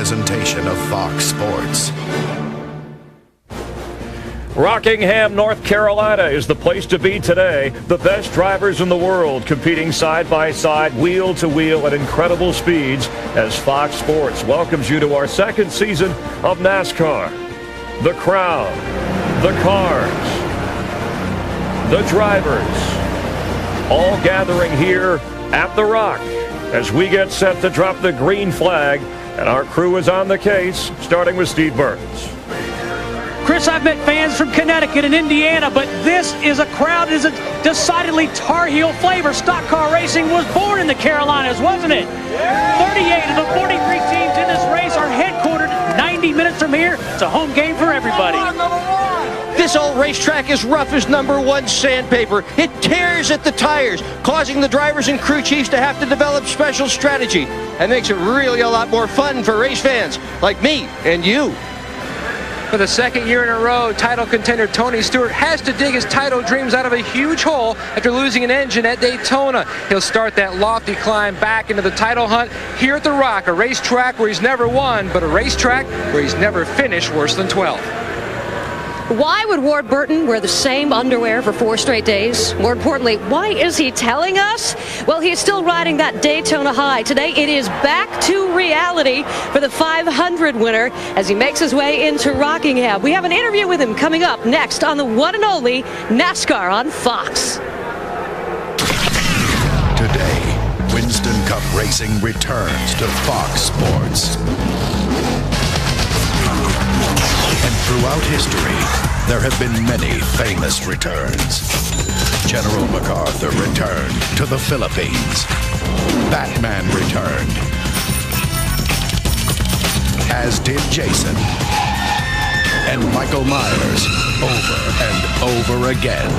presentation of Fox Sports. Rockingham, North Carolina is the place to be today. The best drivers in the world competing side by side, wheel to wheel at incredible speeds as Fox Sports welcomes you to our second season of NASCAR. The crowd, the cars, the drivers, all gathering here at The Rock as we get set to drop the green flag, and our crew is on the case, starting with Steve Burns. Chris, I've met fans from Connecticut and Indiana, but this is a crowd that is a decidedly Tar Heel flavor. Stock car racing was born in the Carolinas, wasn't it? 38 of the 43 teams in this race are headquartered 90 minutes from here. It's a home game for everybody. This old racetrack is rough as #1 sandpaper. It tears at the tires, causing the drivers and crew chiefs to have to develop special strategy. That makes it really a lot more fun for race fans like me and you. For the second year in a row, title contender Tony Stewart has to dig his title dreams out of a huge hole after losing an engine at Daytona. He'll start that lofty climb back into the title hunt here at The Rock, a racetrack where he's never won, but a racetrack where he's never finished worse than 12th. Why would Ward Burton wear the same underwear for 4 straight days? More importantly, why is he telling us? Well, he's still riding that Daytona high. Today, it is back to reality for the 500 winner as he makes his way into Rockingham. We have an interview with him coming up next on the one and only NASCAR on Fox. Today, Winston Cup Racing returns to Fox Sports. And throughout history, there have been many famous returns. General MacArthur returned to the Philippines. Batman returned, as did Jason. And Michael Myers, over and over again.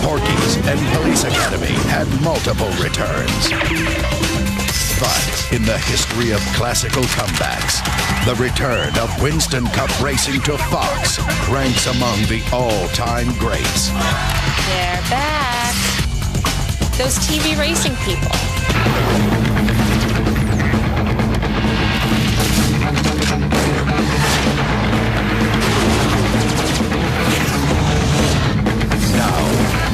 Porky's and Police Academy had multiple returns. But in the history of classical comebacks, the return of Winston Cup Racing to Fox ranks among the all-time greats. They're back. Those TV racing people. Now,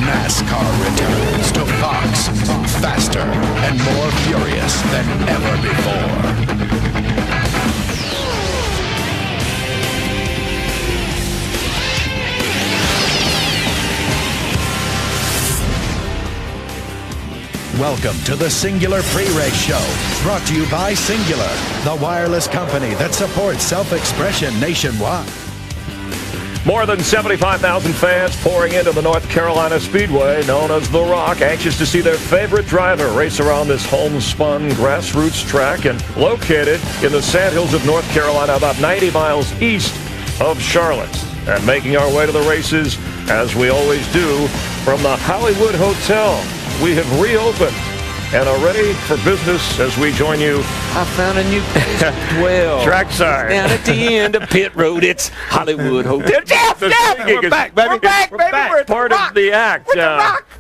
NASCAR returns to Fox, faster and more furious than ever before. Welcome to the Singular Pre-Race Show, brought to you by Singular, the wireless company that supports self-expression nationwide. More than 75,000 fans pouring into the North Carolina Speedway, known as The Rock, anxious to see their favorite driver race around this homespun grassroots track and located in the Sandhills of North Carolina, about 90 miles east of Charlotte. And making our way to the races, as we always do, from the Hollywood Hotel. We have reopened and are ready for business as we join you. I found a new place well. Trackside. Down at the end of Pit Road, it's Hollywood Hotel. Jeff, We're back, baby. We're back, baby. We're at part of the act.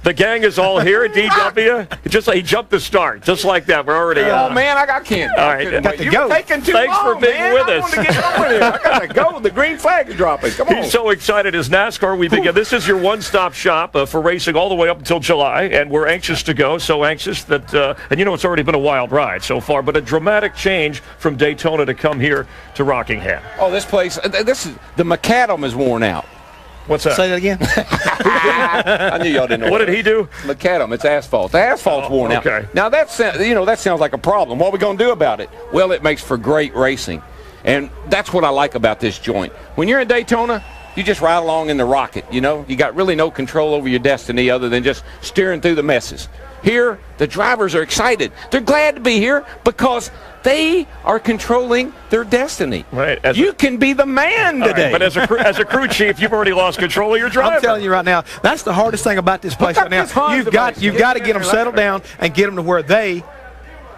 The gang is all here at DW. Just like he jumped the start, just like that. We're already. Oh man, I can't. All right, got to go. Taking too Thanks long, for being man. with I us. want to get over here. I got to go. The green flag is dropping. Come on. He's so excited as NASCAR. We begin. This is your one-stop shop for racing all the way up until July, and we're anxious to go. So anxious that, and you know, it's already been a wild ride so far, but a dramatic change from Daytona to come here to Rockingham. Oh, this place. The macadam is worn out. What's that? Say that again. I knew y'all didn't know. What did he do? Macadam. It's asphalt. The asphalt's worn out. Okay. Now that sounds like a problem. What are we going to do about it? Well, it makes for great racing, and that's what I like about this joint. When you're in Daytona, you just ride along in the rocket. You know, you got really no control over your destiny other than just steering through the messes. Here, the drivers are excited. They're glad to be here because they are controlling their destiny. Right. You can be the man today. Right, but as a crew chief, you've already lost control of your driver. I'm telling you right now, that's the hardest thing about this place right now. You've got to get them settled down and get them to where they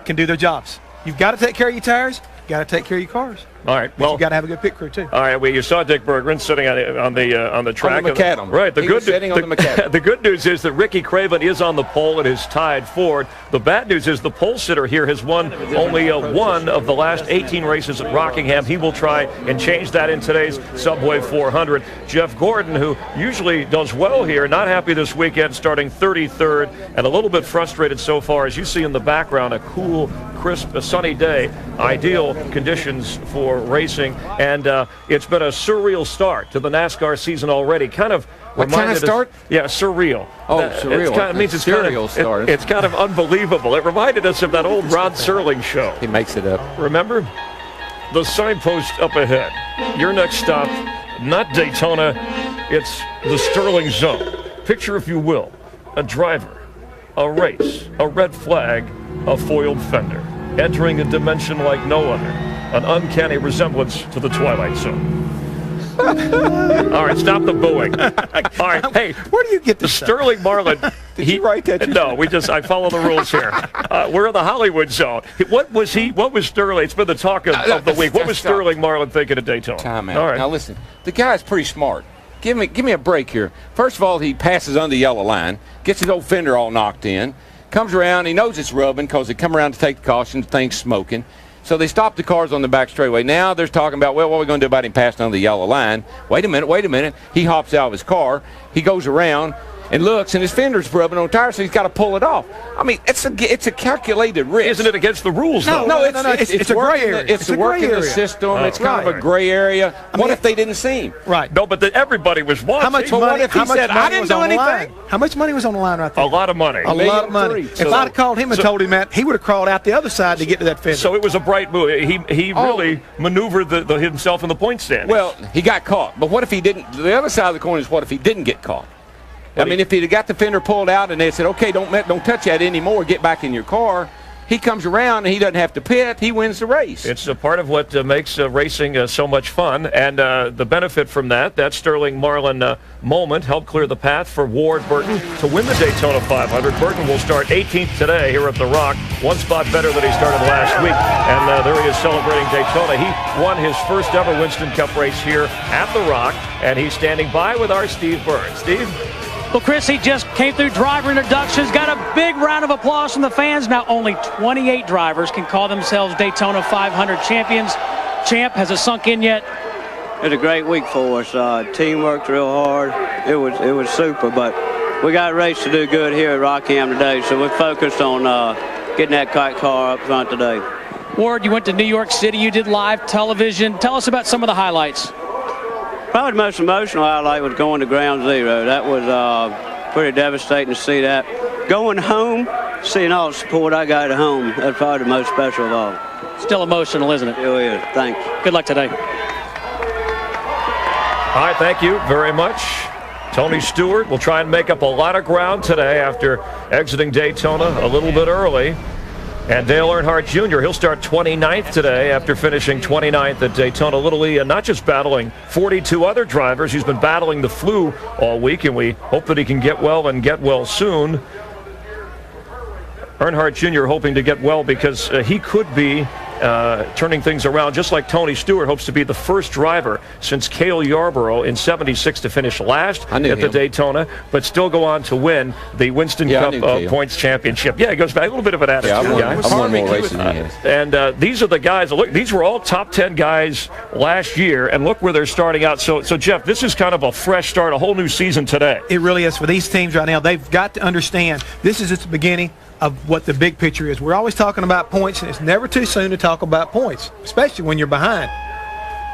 can do their jobs. You've got to take care of your tires. got to take care of your cars. All right. Well, you got to have a good pit crew too. All right. Well, you saw Dick Berggren sitting on the track. On the macadam. Right. He was sitting on the macadam. The good news is that Ricky Craven is on the pole and is tied Ford. The bad news is the pole sitter here has won only one of the last 18 races at Rockingham. He will try and change that in today's Subway 400. Jeff Gordon, who usually does well here, not happy this weekend, starting 33rd and a little bit frustrated so far. As you see in the background, a cool, crisp, sunny day, ideal conditions for racing, and it's been a surreal start to the NASCAR season already. Kind of what kind of start? Yeah, surreal. Oh, surreal. It means it's it's kind of unbelievable. It reminded us of that old Rod Serling show. He makes it up. Remember? The signpost up ahead. Your next stop, not Daytona, it's the Sterling Zone. Picture, if you will, a driver, a race, a red flag, a foiled fender, entering a dimension like no other, an uncanny resemblance to the Twilight Zone. All right, stop the booing. All right, hey, where do you get this? Sterling Marlin. Did you write that? No, I follow the rules here. We're in the Hollywood Zone. What was Sterling? It's been the talk of the week. What was Sterling Marlin thinking at Daytona? Time out. All right. Now listen, the guy's pretty smart. Give me a break here. First of all, he passes on the yellow line, gets his old fender all knocked in, comes around. He knows it's rubbing because they come around to take the caution. The thing's smoking. So they stop the cars on the back straightaway. Now they're talking about, well, what are we going to do about him passing on the yellow line? Wait a minute. He hops out of his car. He goes around and looks, and his fender's rubbing on the tire, so he's got to pull it off. I mean, it's a calculated risk. Isn't it against the rules, though? No, it's a gray area. It's a work in the system. It's kind of a gray area. What if they didn't see him? Right. No, but everybody was watching. How much money? What if he said, I didn't do anything? How much money was on the line right there? A lot of money. A lot of money. If I'd have called him and told him that, he would have crawled out the other side to get to that fender. So it was a bright move. He really maneuvered himself in the point standings. Well, he got caught. But what if he didn't? The other side of the coin is what if he didn't get caught? I mean, if he'd have got the fender pulled out and they said, okay, don't touch that anymore, get back in your car, he comes around and he doesn't have to pit, he wins the race. It's a part of what makes racing so much fun, and the benefit from that Sterling Marlin moment helped clear the path for Ward Burton to win the Daytona 500. Burton will start 18th today here at The Rock, one spot better than he started last week, and there he is celebrating Daytona. He won his first ever Winston Cup race here at The Rock, and he's standing by with our Steve Burns. Steve? Well, Chris, he just came through driver introductions, got a big round of applause from the fans. Now only 28 drivers can call themselves Daytona 500 champions. Champ, has it sunk in yet? It was a great week for us. Team worked real hard. It was super, but we got a race to do good here at Rockingham today, so we're focused on getting that car up front today. Ward, you went to New York City. You did live television. Tell us about some of the highlights. Probably the most emotional highlight was going to Ground Zero. That was pretty devastating to see that. Going home, seeing all the support I got at home, that's probably the most special of all. Still emotional, isn't it? It is. Thanks. Good luck today. All right, thank you very much. Tony Stewart will try and make up a lot of ground today after exiting Daytona a little bit early. And Dale Earnhardt Jr., he'll start 29th today after finishing 29th at Daytona. Little E, and not just battling 42 other drivers. He's been battling the flu all week, and we hope that he can get well and get well soon. Earnhardt Jr. hoping to get well because he could be turning things around, just like Tony Stewart hopes to be the first driver since Cale Yarborough in '76 to finish last at the Daytona, but still go on to win the Winston Cup Points Championship. Yeah, he goes back a little bit of an attitude guy. I've won more races than he has. And these are the guys. Look, these were all top 10 guys last year, and look where they're starting out. So Jeff, this is kind of a fresh start, a whole new season today. It really is for these teams right now. They've got to understand this is just the beginning of what the big picture is. We're always talking about points, and it's never too soon to talk about points, especially when you're behind.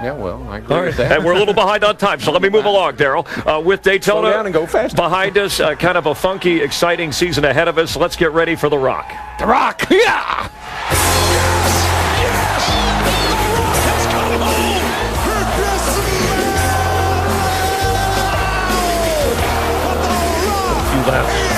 Yeah, well, I agree with that. And we're a little behind on time, so let me move along, Darrell. With Daytona slow down and go fast behind us, kind of a funky, exciting season ahead of us. Let's get ready for The Rock. The Rock, yeah! A few laps.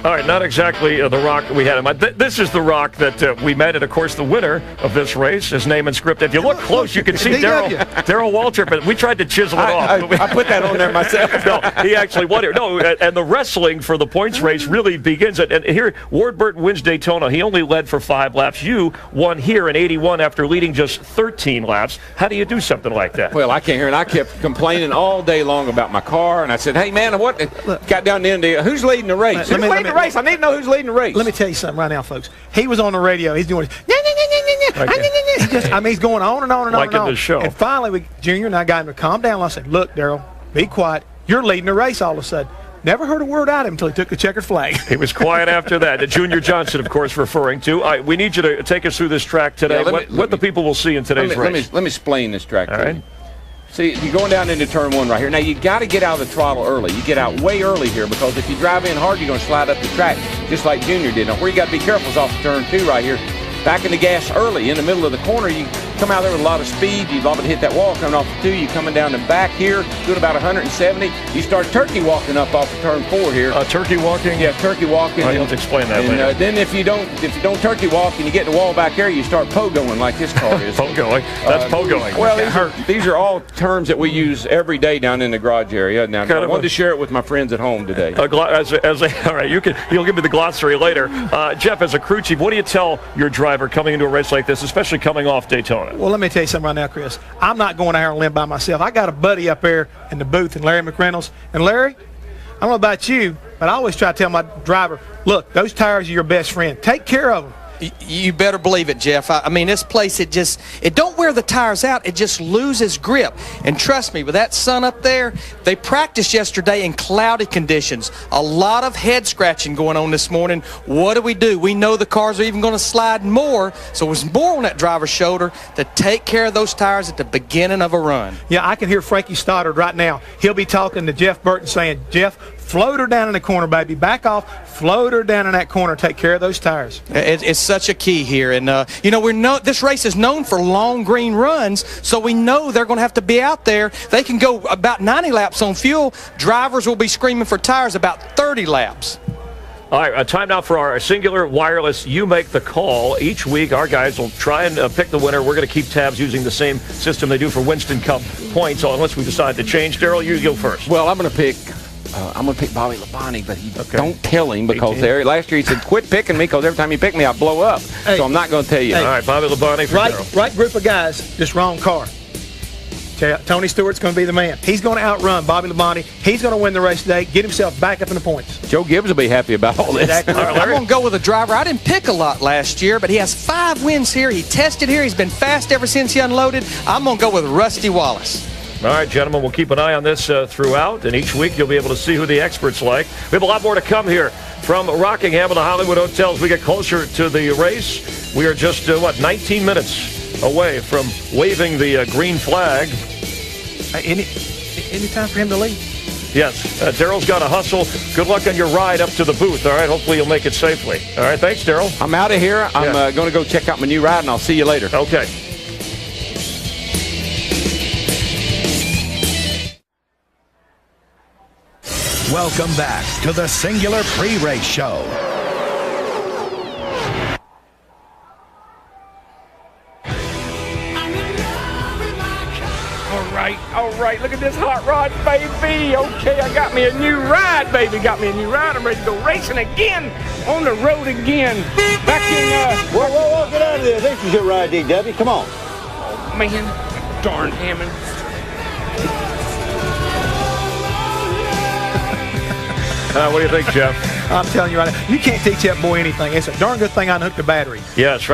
All right, not exactly the rock we had in mind. This is the rock that we met, and of course the winner of this race, his name and script. If you look close, you can see Darrell Waltrip, but we tried to chisel it off. I put that on there myself. No, he actually won here. No, and the wrestling for the points race really begins. And here, Ward Burton wins Daytona. He only led for 5 laps. You won here in 81 after leading just 13 laps. How do you do something like that? Well, I can't hear it. I kept complaining all day long about my car, and I said, hey, man, what? Got down to the end, who's leading the race? Who's leading the race? I need to know who's leading the race. Let me tell you something right now, folks. He was on the radio. He's doing he's going on and on and on and on. Like in the show. And finally, Junior and I got him to calm down. I said, look, Darrell, be quiet. You're leading the race all of a sudden. Never heard a word out of him until he took the checkered flag. He was quiet after that. Junior Johnson, of course, referring to. All right, we need you to take us through this track today. Yeah, what the people will see in today's race. Let me explain this track to you. Right. See, you're going down into turn 1 right here. Now, you got to get out of the throttle early. You get out way early here because if you drive in hard, you're going to slide up the track just like Junior did. Now, where you got to be careful is off of turn 2 right here. Back in the gas early in the middle of the corner. You come out there with a lot of speed. You're liable to hit that wall coming off the 2. You're coming down the back here, doing about 170. You start turkey walking up off of turn 4 here. Turkey walking? Yeah, turkey walking. I'll have to explain that later. Then if you don't turkey walk and you get the wall back there, you start pogoing like this car is. Pogoing? That's pogoing. Well, these are all terms that we use every day down in the garage area. Now, I wanted to share it with my friends at home today. All right, you'll give me the glossary later. Jeff, as a crew chief, what do you tell your driver coming into a race like this, especially coming off Daytona? Well, let me tell you something right now, Chris. I'm not going out here on a limb by myself. I got a buddy up there in the booth, and Larry McReynolds. And Larry, I don't know about you, but I always try to tell my driver, look, those tires are your best friend. Take care of them. You better believe it, Jeff. I mean, this place, it don't wear the tires out. It just loses grip. And trust me, with that sun up there, they practiced yesterday in cloudy conditions. A lot of head scratching going on this morning. What do? We know the cars are even going to slide more, so it was more on that driver's shoulder to take care of those tires at the beginning of a run. Yeah, I can hear Frankie Stoddard right now. He'll be talking to Jeff Burton saying, Jeff, float her down in the corner, baby. Back off. Float her down in that corner. Take care of those tires. It's such a key here. And, this race is known for long green runs, so we know they're going to have to be out there. They can go about 90 laps on fuel. Drivers will be screaming for tires about 30 laps. All right, time now for our singular wireless You Make the Call. Each week, our guys will try and pick the winner. We're going to keep tabs using the same system they do for Winston Cup points, unless we decide to change. Darrell, you go first. Well, I'm going to pick Bobby Labonte, but don't tell him because last year he said, quit picking me because every time you pick me, I blow up. Hey, so I'm not going to tell you. All right, Bobby Labonte for Darrell. Right group of guys, just wrong car. Tony Stewart's going to be the man. He's going to outrun Bobby Labonte. He's going to win the race today, get himself back up in the points. Joe Gibbs will be happy about all this. Exactly. I'm going to go with a driver. I didn't pick a lot last year, but he has 5 wins here. He tested here. He's been fast ever since he unloaded. I'm going to go with Rusty Wallace. All right, gentlemen, we'll keep an eye on this throughout, and each week you'll be able to see who the experts like. We have a lot more to come here from Rockingham and the Hollywood Hotels. We get closer to the race. We are just, 19 minutes away from waving the green flag. Any time for him to leave? Yes. Darrell's got to hustle. Good luck on your ride up to the booth, all right? Hopefully you'll make it safely. All right, thanks, Darrell. I'm out of here. I'm going to go check out my new ride, and I'll see you later. Okay. Welcome back to the Singular Pre-Race Show. All right, look at this hot rod, baby. Okay, I got me a new ride, baby. Got me a new ride. I'm ready to go racing again, on the road again. Back in, Whoa, get out of there. This is your ride, DW. Come on. Oh, man, darn Hammond. What do you think, Jeff? I'm telling you right now, you can't teach that boy anything. It's a darn good thing I unhooked the battery. Yes, right.